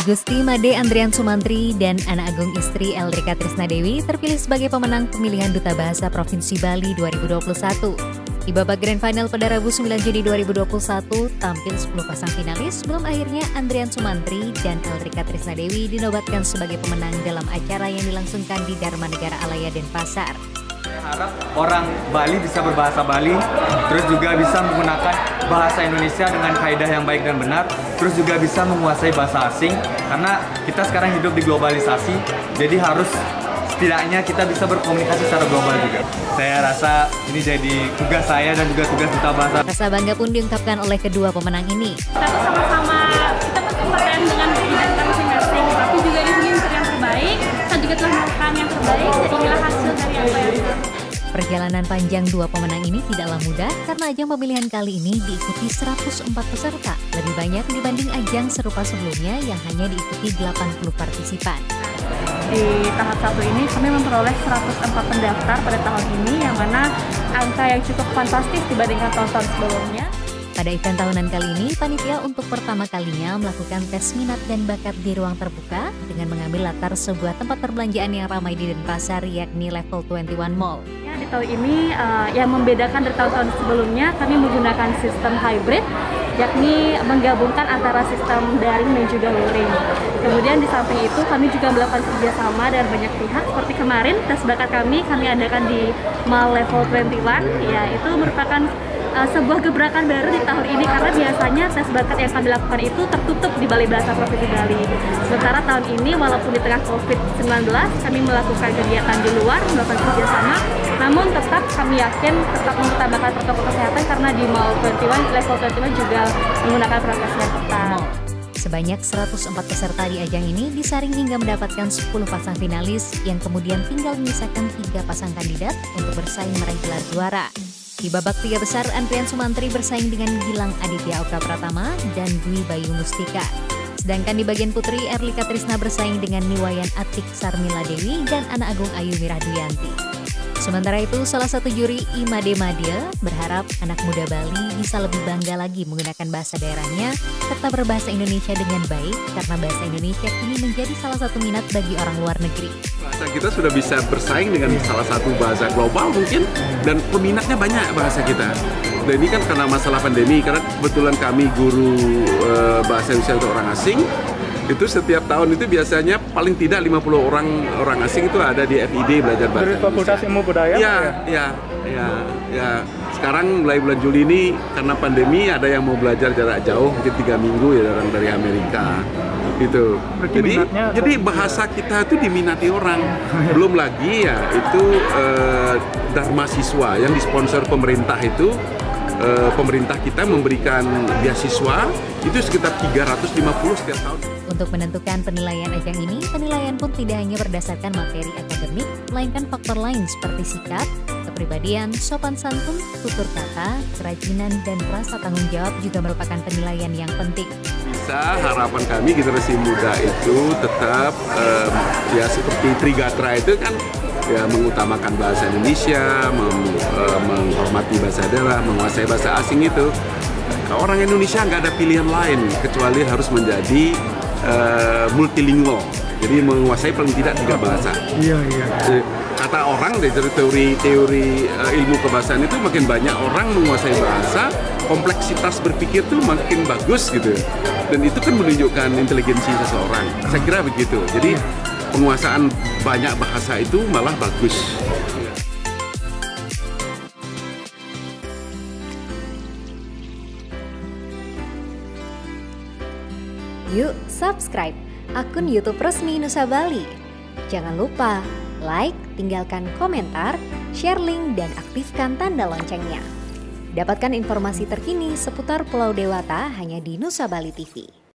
Gusti Made Andrian Sumantri dan anak agung istri Eldrika Trisnadewi terpilih sebagai pemenang pemilihan Duta Bahasa Provinsi Bali 2021. Di babak Grand Final pada Rabu 9 Juni 2021, tampil 10 pasang finalis, belum akhirnya Andrian Sumantri dan Eldrika Trisnadewi dinobatkan sebagai pemenang dalam acara yang dilangsungkan di Dharma Negara Alaya Denpasar. Saya harap orang Bali bisa berbahasa Bali, terus juga bisa menggunakan bahasa Indonesia dengan kaidah yang baik dan benar, terus juga bisa menguasai bahasa asing, karena kita sekarang hidup di globalisasi, jadi harus setidaknya kita bisa berkomunikasi secara global juga. Saya rasa ini jadi tugas saya dan juga tugas Duta Bahasa. Rasa bangga pun diungkapkan oleh kedua pemenang ini. Kita tuh sama-sama, kita tuh kompeten dengan bidang kita masing-masing, tapi juga ingin yang terbaik, kita juga telah melakukan yang terbaik, jadi inilah hasil dari apa yang Perjalanan panjang dua pemenang ini tidaklah mudah karena ajang pemilihan kali ini diikuti 104 peserta, lebih banyak dibanding ajang serupa sebelumnya yang hanya diikuti 80 partisipan. Di tahap 1 ini kami memperoleh 104 pendaftar pada tahun ini, yang mana angka yang cukup fantastis dibandingkan tahun-tahun sebelumnya. Pada event tahunan kali ini, panitia untuk pertama kalinya melakukan tes minat dan bakat di ruang terbuka dengan mengambil latar sebuah tempat perbelanjaan yang ramai di Denpasar, yakni Level 21 Mall. Di tahun ini yang membedakan dari tahun-tahun sebelumnya, kami menggunakan sistem hybrid, yakni menggabungkan antara sistem daring dan juga luring. Kemudian di samping itu kami juga melakukan kerjasama dengan banyak pihak. Seperti kemarin tes bakat kami adakan di Mall Level 21, ya itu merupakan sebuah gebrakan baru di tahun ini, karena biasanya tes bakat yang kami lakukan itu tertutup di Balai Bahasa Provinsi Bali. Sementara tahun ini walaupun di tengah COVID-19 kami melakukan kegiatan di luar, melakukan kerjasama, namun tetap kami yakin tetap mengutamakan protokol kesehatan karena di Mall 21, Level 21 juga menggunakan prokes yang ketat. Sebanyak 104 peserta di ajang ini disaring hingga mendapatkan 10 pasang finalis yang kemudian tinggal menyisakan 3 pasang kandidat untuk bersaing meraih gelar juara. Di babak 3 besar, Andrian Sumantri bersaing dengan Gilang Aditya Oka Pratama dan Dwi Bayu Mustika. Sedangkan di bagian putri, Erlika Trisna bersaing dengan Niwayan Atik Sarmila Dewi dan anak agung Ayu Mirah Duyanti. Sementara itu, salah satu juri Imade Madya berharap anak muda Bali bisa lebih bangga lagi menggunakan bahasa daerahnya serta berbahasa Indonesia dengan baik, karena bahasa Indonesia kini menjadi salah satu minat bagi orang luar negeri. Bahasa kita sudah bisa bersaing dengan salah satu bahasa global mungkin, dan peminatnya banyak bahasa kita. Dan ini kan karena masalah pandemi, karena kebetulan kami guru bahasa Indonesia untuk orang asing, itu setiap tahun itu biasanya paling tidak 50 orang asing itu ada di FID belajar bahasa Indonesia. Dari Fakultas Ilmu Budaya? Ya. Sekarang mulai bulan Juli ini karena pandemi ada yang mau belajar jarak jauh mungkin 3 minggu ya, orang dari Amerika gitu. Jadi bahasa kita itu diminati orang. Belum lagi ya itu Dharma Siswa yang disponsor pemerintah itu. Pemerintah kita memberikan beasiswa itu sekitar 350 setiap tahun. Untuk menentukan penilaian ajang ini, penilaian pun tidak hanya berdasarkan materi akademik, melainkan faktor lain seperti sikap, kepribadian, sopan santun, tutur kata, kerajinan, dan rasa tanggung jawab juga merupakan penilaian yang penting. Bisa harapan kami generasi muda itu tetap ya seperti Trigatra itu kan ya mengutamakan bahasa Indonesia, menghormati bahasa daerah, menguasai bahasa asing itu. Orang Indonesia nggak ada pilihan lain kecuali harus menjadi multilingual. Jadi menguasai paling tidak 3 bahasa. Iya. Kata orang dari teori ilmu kebahasaan itu makin banyak orang menguasai bahasa, kompleksitas berpikir tuh makin bagus gitu. Dan itu kan menunjukkan inteligensi seseorang. Saya kira begitu. Jadi penguasaan banyak bahasa itu malah bagus. Yuk subscribe akun YouTube resmi Nusa Bali. Jangan lupa like, tinggalkan komentar, share link, dan aktifkan tanda loncengnya. Dapatkan informasi terkini seputar Pulau Dewata hanya di Nusa Bali TV.